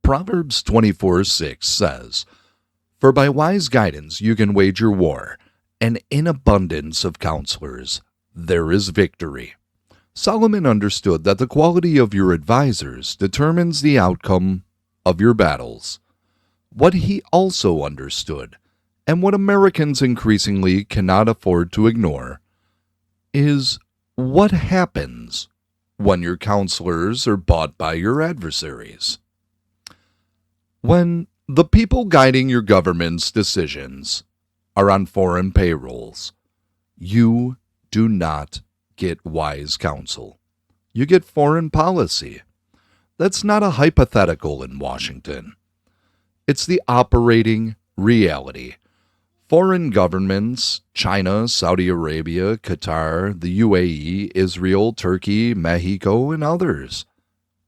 Proverbs 24:6 says, "For by wise guidance you can wager war, and in abundance of counselors there is victory." Solomon understood that the quality of your advisors determines the outcome of your battles. What he also understood, and what Americans increasingly cannot afford to ignore, is what happens when your counselors are bought by your adversaries. When the people guiding your government's decisions are on foreign payrolls, you do not get wise counsel. You get foreign policy. That's not a hypothetical in Washington. It's the operating reality. Foreign governments, China, Saudi Arabia, Qatar, the UAE, Israel, Turkey, Mexico, and others,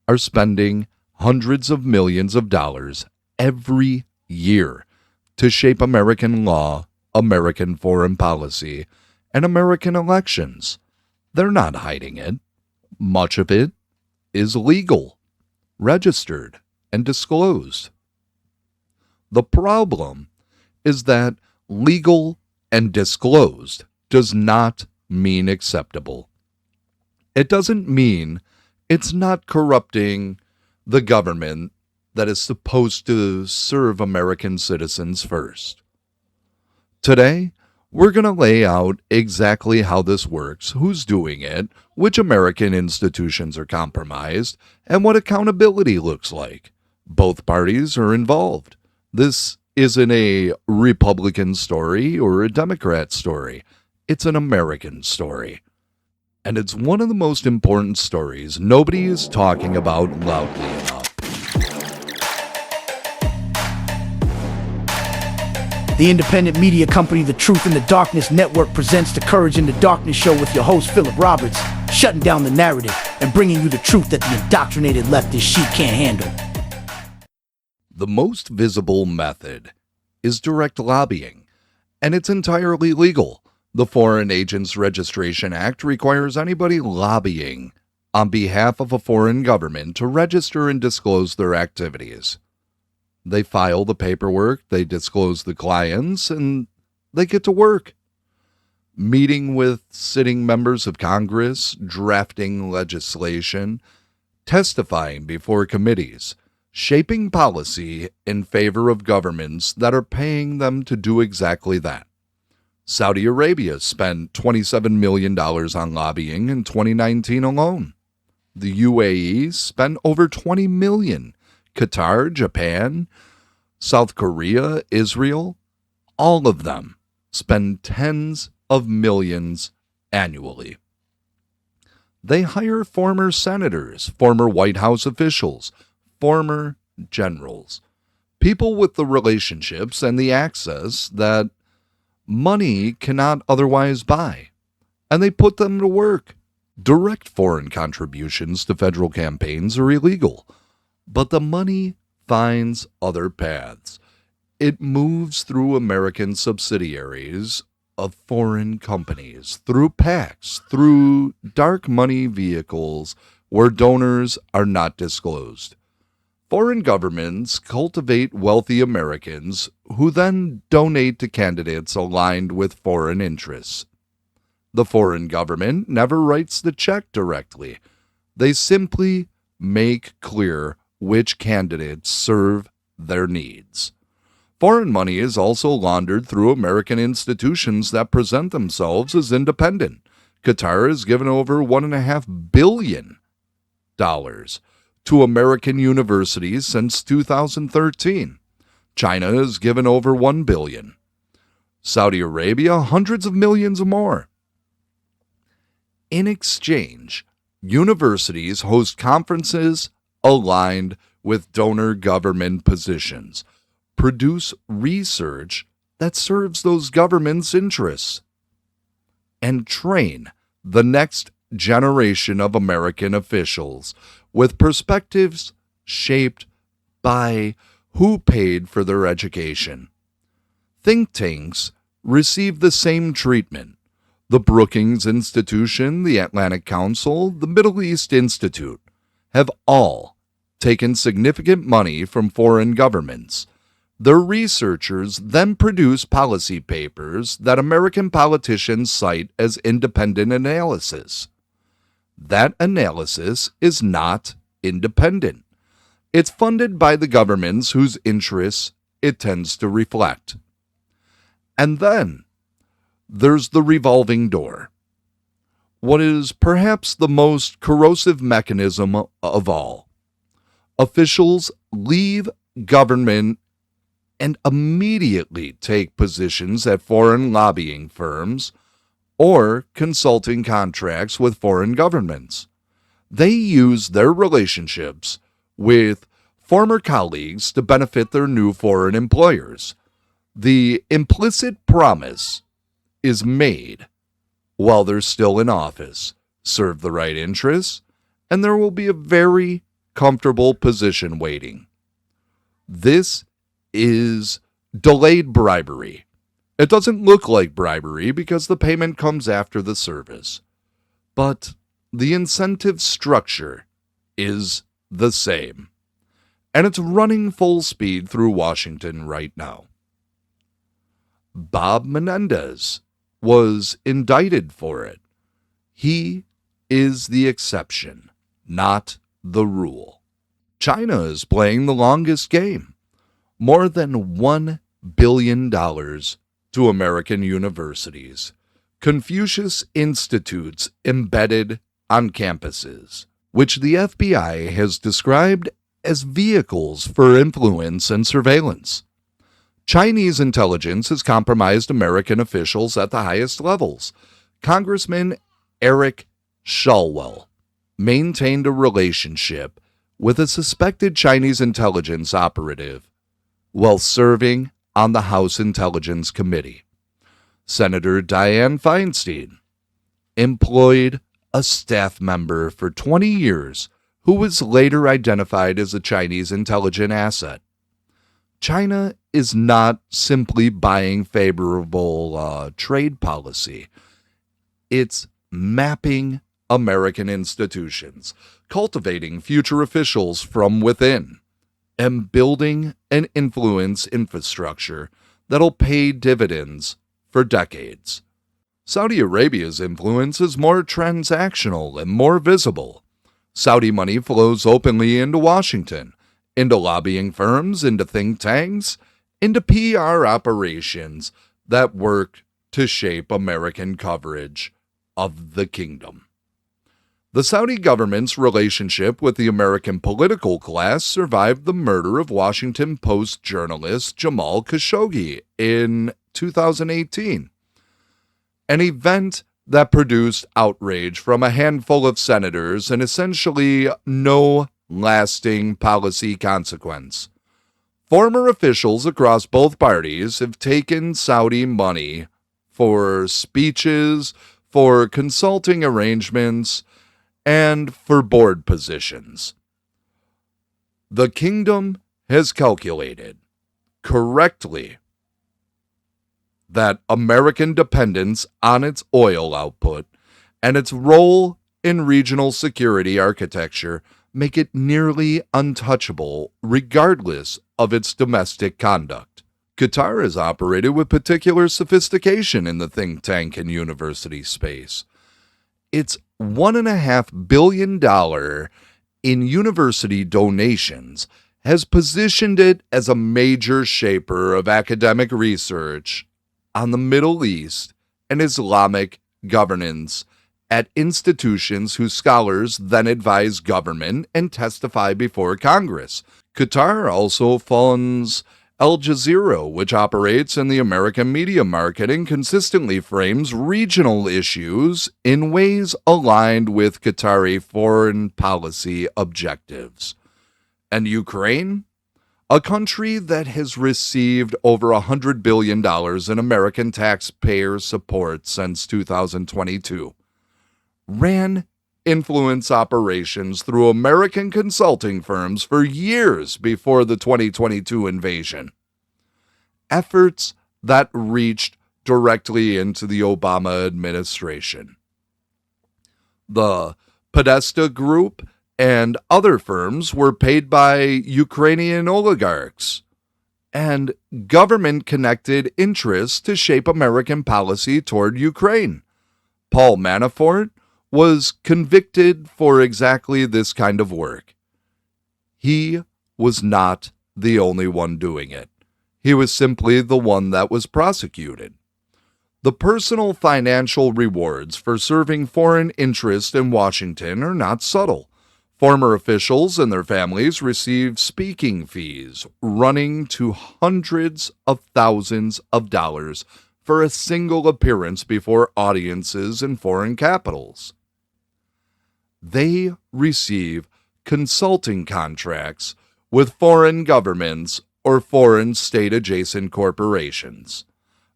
are spending hundreds of millions of dollars every year to shape American law, American foreign policy, and American elections. They're not hiding it. Much of it is legal, registered, and disclosed. The problem is that legal and disclosed does not mean acceptable. It doesn't mean it's not corrupting the government that is supposed to serve American citizens first. Today, we're going to lay out exactly how this works, who's doing it, which American institutions are compromised, and what accountability looks like. Both parties are involved. This isn't a Republican story or a Democrat story. It's an American story. And it's one of the most important stories nobody is talking about loudly enough. The independent media company, The Truth in the Darkness Network, presents the Courage in the Darkness show with your host, Philip Roberts, shutting down the narrative and bringing you the truth that the indoctrinated leftist sheep can't handle. The most visible method is direct lobbying, and it's entirely legal. The Foreign Agents Registration Act requires anybody lobbying on behalf of a foreign government to register and disclose their activities. They file the paperwork, they disclose the clients, and they get to work. Meeting with sitting members of Congress, drafting legislation, testifying before committees, shaping policy in favor of governments that are paying them to do exactly that. Saudi Arabia spent $27 million on lobbying in 2019 alone. The UAE spent over $20 million. Qatar, Japan, South Korea, Israel, all of them spend tens of millions annually. They hire former senators, former White House officials, former generals, people with the relationships and the access that money cannot otherwise buy, and they put them to work. Direct foreign contributions to federal campaigns are illegal, but the money finds other paths. It moves through American subsidiaries of foreign companies, through PACs, through dark money vehicles where donors are not disclosed. Foreign governments cultivate wealthy Americans who then donate to candidates aligned with foreign interests. The foreign government never writes the check directly. They simply make clear which candidates serve their needs. Foreign money is also laundered through American institutions that present themselves as independent. Qatar has given over $1.5 billion to American universities since 2013. China has given over $1 billion. Saudi Arabia, hundreds of millions more. In exchange, universities host conferences aligned with donor government positions, produce research that serves those governments' interests, and train the next generation of American officials with perspectives shaped by who paid for their education. Think tanks receive the same treatment. The Brookings Institution, the Atlantic Council, the Middle East Institute have all taken significant money from foreign governments. Their researchers then produce policy papers that American politicians cite as independent analysis. That analysis is not independent. It's funded by the governments whose interests it tends to reflect. And then there's the revolving door. What is perhaps the most corrosive mechanism of all. Officials leave government and immediately take positions at foreign lobbying firms or consulting contracts with foreign governments. They use their relationships with former colleagues to benefit their new foreign employers. The implicit promise is made while they're still in office. Serve the right interests, and there will be a very comfortable position waiting. This is delayed bribery. It doesn't look like bribery because the payment comes after the service. But the incentive structure is the same. And it's running full speed through Washington right now. Bob Menendez was indicted for it. He is the exception, not the rule. China is playing the longest game. More than $1 billion to American universities. Confucius Institutes embedded on campuses, which the FBI has described as vehicles for influence and surveillance. Chinese intelligence has compromised American officials at the highest levels. Congressman Eric Swalwell maintained a relationship with a suspected Chinese intelligence operative while serving on the House Intelligence Committee. Senator Dianne Feinstein employed a staff member for 20 years who was later identified as a Chinese intelligence asset. China is not simply buying favorable trade policy. It's mapping American institutions, cultivating future officials from within, and building an influence infrastructure that'll pay dividends for decades. Saudi Arabia's influence is more transactional and more visible. Saudi money flows openly into Washington, into lobbying firms, into think tanks, into PR operations that work to shape American coverage of the kingdom. The Saudi government's relationship with the American political class survived the murder of Washington Post journalist Jamal Khashoggi in 2018, an event that produced outrage from a handful of senators and essentially no lasting policy consequence. Former officials across both parties have taken Saudi money for speeches, for consulting arrangements, and for board positions. The kingdom has calculated correctly that American dependence on its oil output and its role in regional security architecture make it nearly untouchable regardless of its domestic conduct. Qatar has operated with particular sophistication in the think tank and university space. Its $1.5 billion in university donations has positioned it as a major shaper of academic research on the Middle East and Islamic governance at institutions whose scholars then advise government and testify before Congress. Qatar also funds Al Jazeera, which operates in the American media market and consistently frames regional issues in ways aligned with Qatari foreign policy objectives. And Ukraine? A country that has received over $100 billion in American taxpayer support since 2022, ran influence operations through American consulting firms for years before the 2022 invasion. Efforts that reached directly into the Obama administration. The Podesta Group and other firms were paid by Ukrainian oligarchs and government-connected interests to shape American policy toward Ukraine. Paul Manafort was convicted for exactly this kind of work. He was not the only one doing it. He was simply the one that was prosecuted. The personal financial rewards for serving foreign interests in Washington are not subtle. Former officials and their families receive speaking fees running to hundreds of thousands of dollars for a single appearance before audiences in foreign capitals. They receive consulting contracts with foreign governments or foreign state-adjacent corporations.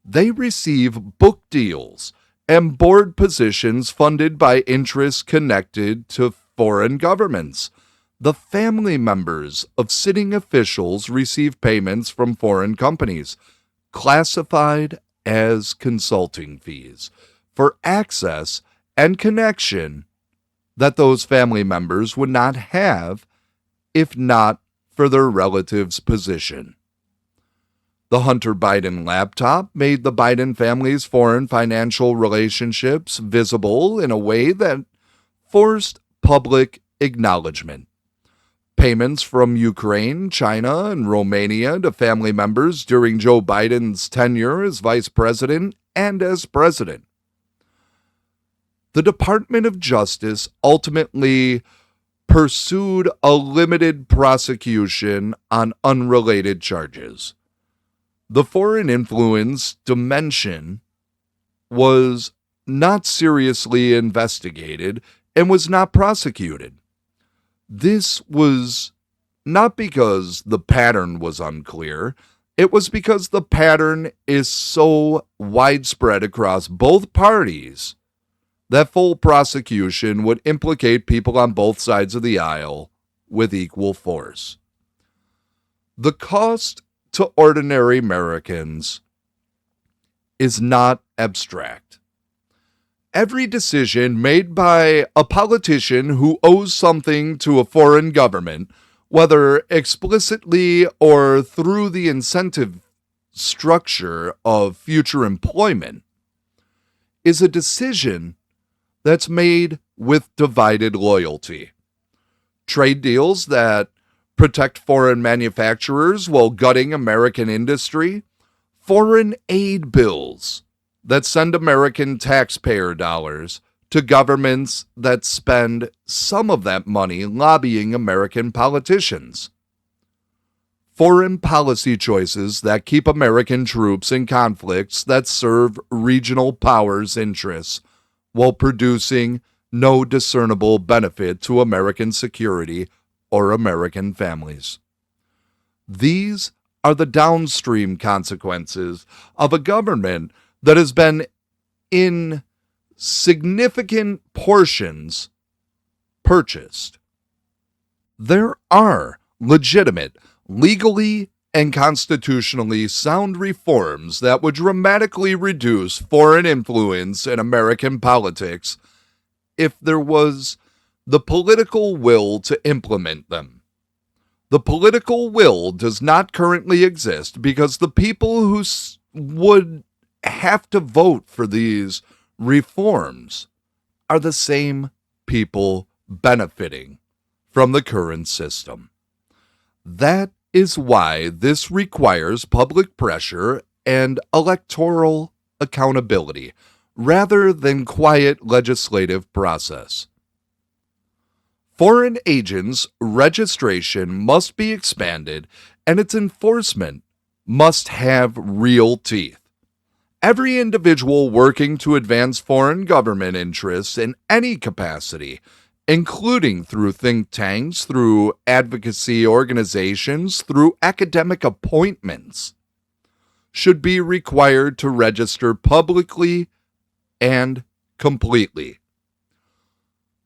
They receive book deals and board positions funded by interests connected to foreign governments. The family members of sitting officials receive payments from foreign companies, classified as consulting fees, for access and connection that those family members would not have if not for their relative's position. The Hunter Biden laptop made the Biden family's foreign financial relationships visible in a way that forced public acknowledgement. Payments from Ukraine, China, and Romania to family members during Joe Biden's tenure as vice president and as president. The Department of Justice ultimately pursued a limited prosecution on unrelated charges. The foreign influence dimension was not seriously investigated and was not prosecuted. This was not because the pattern was unclear. It was because the pattern is so widespread across both parties that full prosecution would implicate people on both sides of the aisle with equal force. The cost to ordinary Americans is not abstract. Every decision made by a politician who owes something to a foreign government, whether explicitly or through the incentive structure of future employment, is a decision that's made with divided loyalty. Trade deals that protect foreign manufacturers while gutting American industry, foreign aid bills that send American taxpayer dollars to governments that spend some of that money lobbying American politicians. Foreign policy choices that keep American troops in conflicts that serve regional powers' interests while producing no discernible benefit to American security or American families. These are the downstream consequences of a government that has been in significant portions purchased. There are legitimate, legally and constitutionally sound reforms that would dramatically reduce foreign influence in American politics if there was the political will to implement them. The political will does not currently exist because the people who would have to vote for these reforms are the same people benefiting from the current system. That is why this requires public pressure and electoral accountability rather than quiet legislative process. Foreign agents' registration must be expanded and its enforcement must have real teeth. Every individual working to advance foreign government interests in any capacity, including through think tanks, through advocacy organizations, through academic appointments, should be required to register publicly and completely.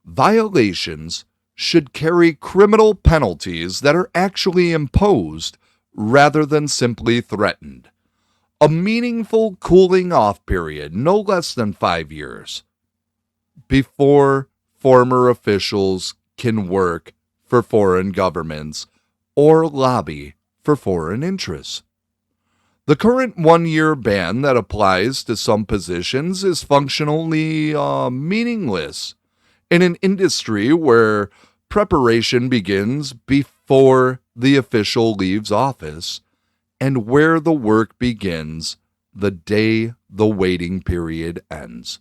Violations should carry criminal penalties that are actually imposed rather than simply threatened. A meaningful cooling off period, no less than 5 years, before former officials can work for foreign governments or lobby for foreign interests. The current 1-year ban that applies to some positions is functionally meaningless in an industry where preparation begins before the official leaves office and where the work begins the day the waiting period ends.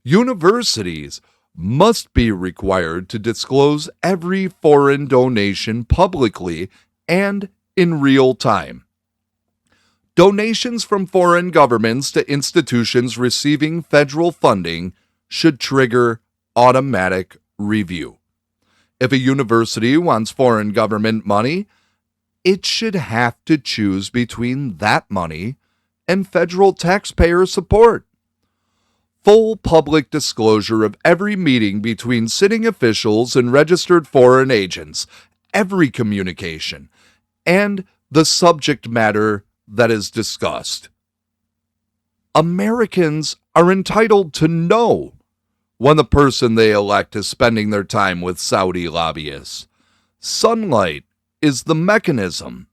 Universities must be required to disclose every foreign donation publicly and in real time. Donations from foreign governments to institutions receiving federal funding should trigger automatic review. If a university wants foreign government money, it should have to choose between that money and federal taxpayer support. Full public disclosure of every meeting between sitting officials and registered foreign agents, every communication, and the subject matter that is discussed. Americans are entitled to know when the person they elect is spending their time with Saudi lobbyists. Sunlight is the mechanism.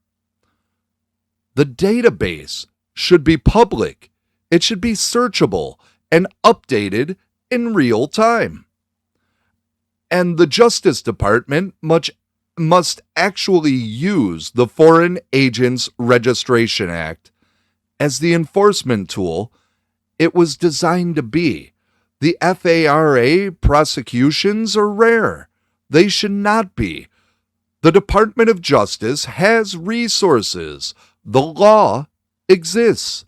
The database should be public. It should be searchable and updated in real time. And the Justice Department must actually use the Foreign Agents Registration Act as the enforcement tool it was designed to be. The FARA prosecutions are rare. They should not be. The Department of Justice has resources. The law exists.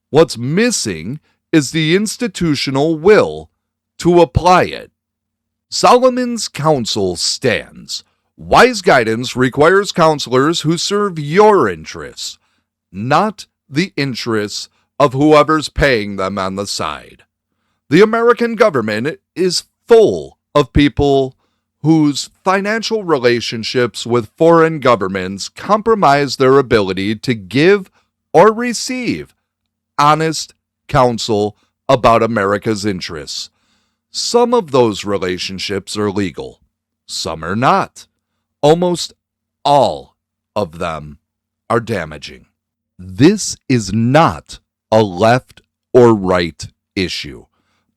What's missing is the institutional will to apply it. Solomon's counsel stands. Wise guidance requires counselors who serve your interests, not the interests of whoever's paying them on the side. The American government is full of people whose financial relationships with foreign governments compromise their ability to give or receive honest counsel about America's interests. Some of those relationships are legal, some are not. Almost all of them are damaging. This is not a left or right issue.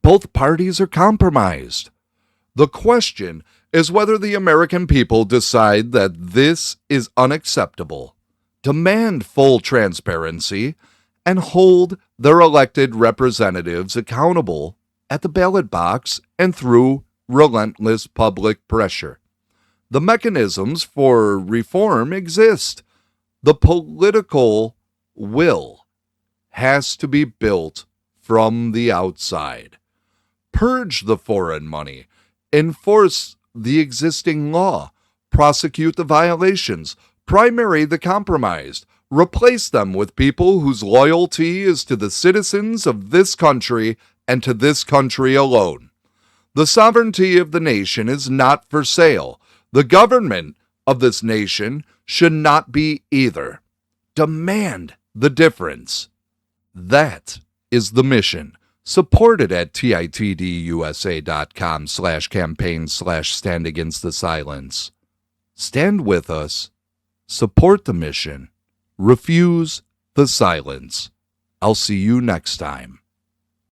Both parties are compromised. The question is whether the American people decide that this is unacceptable, demand full transparency, and hold their elected representatives accountable at the ballot box and through relentless public pressure. The mechanisms for reform exist. The political will has to be built from the outside. Purge the foreign money, enforce the existing law, prosecute the violations, primary the compromised, replace them with people whose loyalty is to the citizens of this country and to this country alone. The sovereignty of the nation is not for sale. The government of this nation should not be either. Demand the difference. That is the mission. Supported at titdusa.com/campaign/stand against the silence. Stand with us. Support the mission. Refuse the silence. I'll see you next time.